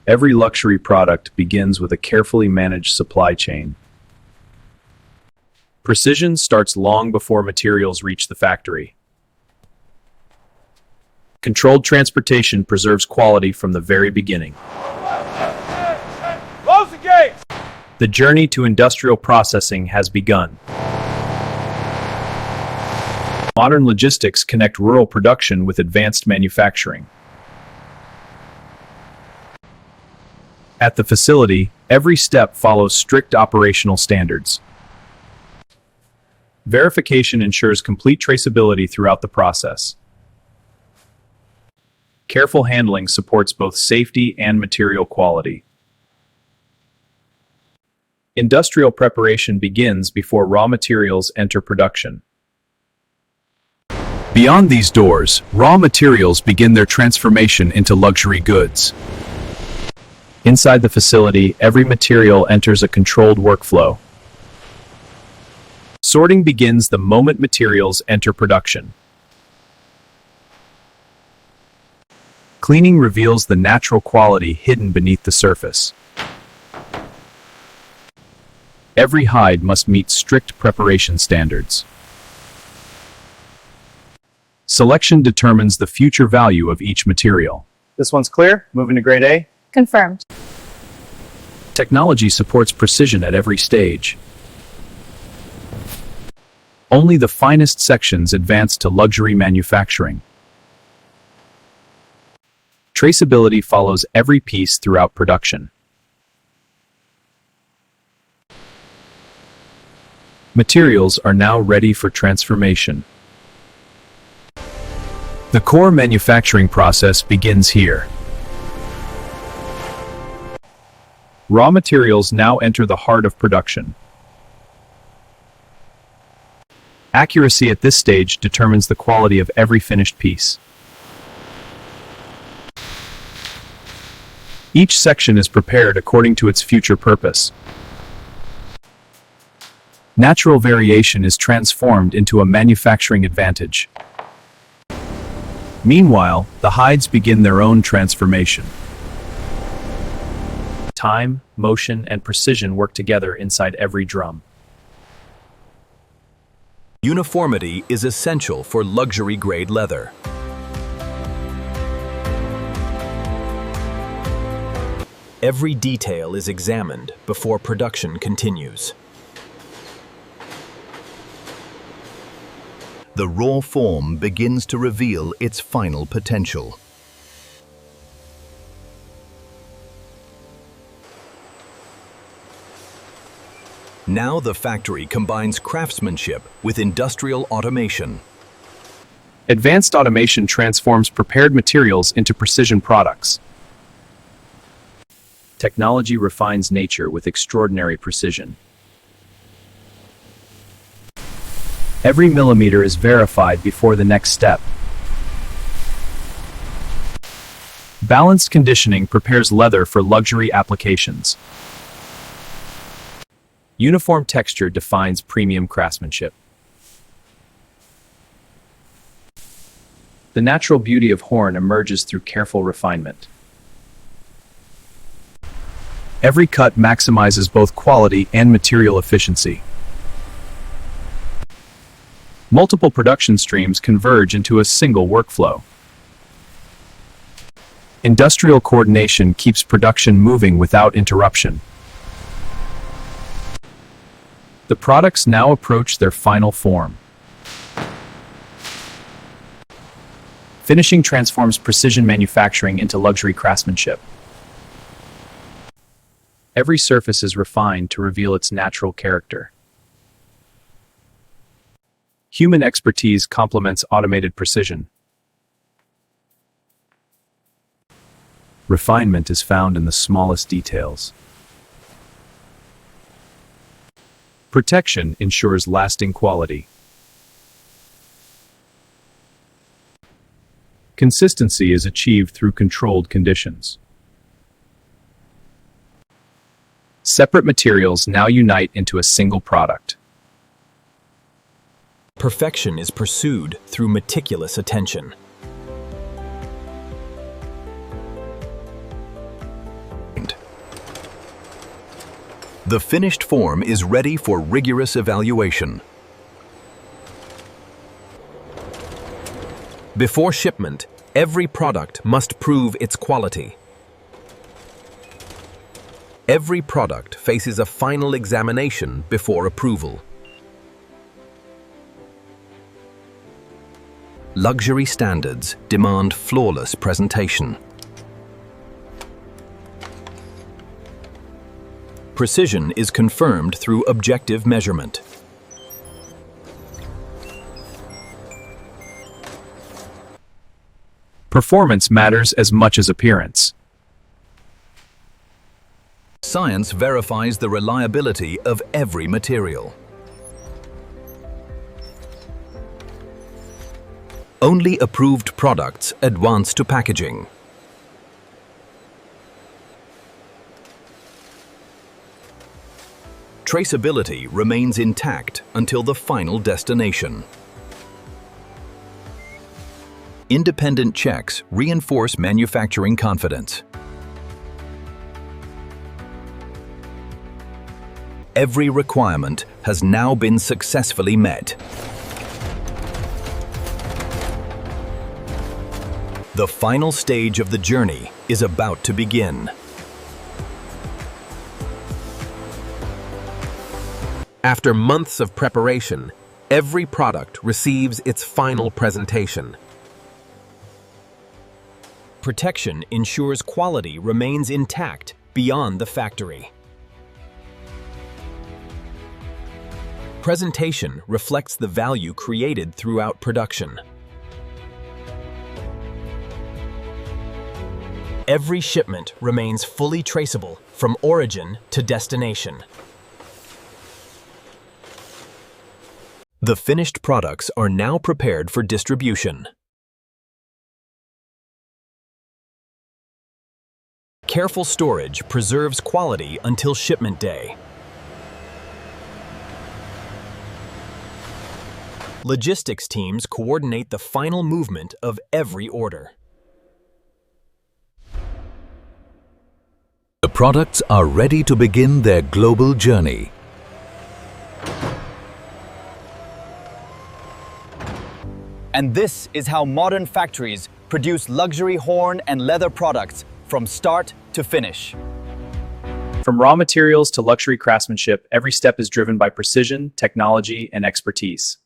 Every luxury product begins with a carefully managed supply chain. Precision starts long before materials reach the factory. Controlled transportation preserves quality from the very beginning. Close the gates! The journey to industrial processing has begun. Modern logistics connect rural production with advanced manufacturing. At the facility, every step follows strict operational standards. Verification ensures complete traceability throughout the process. Careful handling supports both safety and material quality. Industrial preparation begins before raw materials enter production. Beyond these doors, raw materials begin their transformation into luxury goods. Inside the facility, every material enters a controlled workflow. Sorting begins the moment materials enter production. Cleaning reveals the natural quality hidden beneath the surface. Every hide must meet strict preparation standards. Selection determines the future value of each material. This one's clear. Moving to grade A. Confirmed. Technology supports precision at every stage. Only the finest sections advance to luxury manufacturing. Traceability follows every piece throughout production. Materials are now ready for transformation. The core manufacturing process begins here. Raw materials now enter the heart of production. Accuracy at this stage determines the quality of every finished piece. Each section is prepared according to its future purpose. Natural variation is transformed into a manufacturing advantage. Meanwhile, the hides begin their own transformation. Time, motion, and precision work together inside every drum. Uniformity is essential for luxury-grade leather. Every detail is examined before production continues. The raw form begins to reveal its final potential. Now the factory combines craftsmanship with industrial automation. Advanced automation transforms prepared materials into precision products. Technology refines nature with extraordinary precision. Every millimeter is verified before the next step. Balanced conditioning prepares leather for luxury applications. Uniform texture defines premium craftsmanship. The natural beauty of horn emerges through careful refinement. Every cut maximizes both quality and material efficiency. Multiple production streams converge into a single workflow. Industrial coordination keeps production moving without interruption. The products now approach their final form. Finishing transforms precision manufacturing into luxury craftsmanship. Every surface is refined to reveal its natural character. Human expertise complements automated precision. Refinement is found in the smallest details. Protection ensures lasting quality. Consistency is achieved through controlled conditions. Separate materials now unite into a single product. Perfection is pursued through meticulous attention. The finished form is ready for rigorous evaluation. Before shipment, every product must prove its quality. Every product faces a final examination before approval. Luxury standards demand flawless presentation. Precision is confirmed through objective measurement. Performance matters as much as appearance. Science verifies the reliability of every material. Only approved products advance to packaging. Traceability remains intact until the final destination. Independent checks reinforce manufacturing confidence. Every requirement has now been successfully met. The final stage of the journey is about to begin. After months of preparation, every product receives its final presentation. Protection ensures quality remains intact beyond the factory. Presentation reflects the value created throughout production. Every shipment remains fully traceable from origin to destination. The finished products are now prepared for distribution. Careful storage preserves quality until shipment day. Logistics teams coordinate the final movement of every order. The products are ready to begin their global journey. And this is how modern factories produce luxury horn and leather products from start to finish. From raw materials to luxury craftsmanship, every step is driven by precision, technology, and expertise.